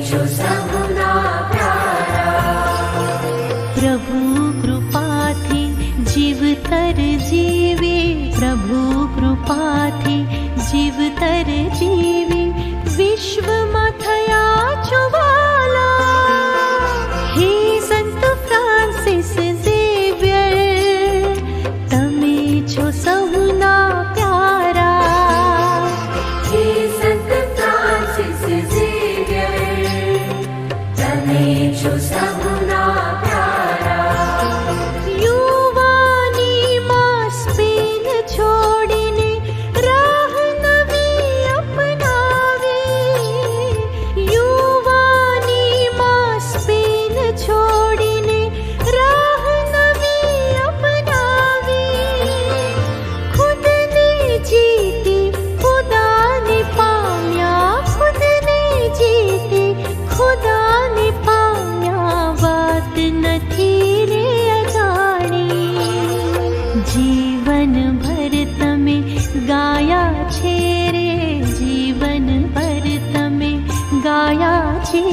છો સહુના પ્યારા। પ્રભુ કૃપાથી જીવતર જીવે, પ્રભુ કૃપાથી જીવતર જીવે, વિશ્વમાં થયા છો વાલા। હે સંત ફ્રાન્સિસ ઝેવિયર, તમે છો સહુના પ્યારા। હે સંત ફ્રાન્સિસ ઝેવિયર, તમે છો સહુના પ્યારા। યુવાનીમાં સ્પેન છોડીને રાહ નવી અપનાવી, યુવાનીમાં સ્પેન છોડીને રાહ નવી અપનાવી, ખુદને જીતી ખુદાને પામ્યા, ખુદને જીતી ખુદાને પામ્યા, વાત નથી રે અજાણી। જીવન ભર તમે ગાયા છે રે, જીવન ભર તમે ગાયા છે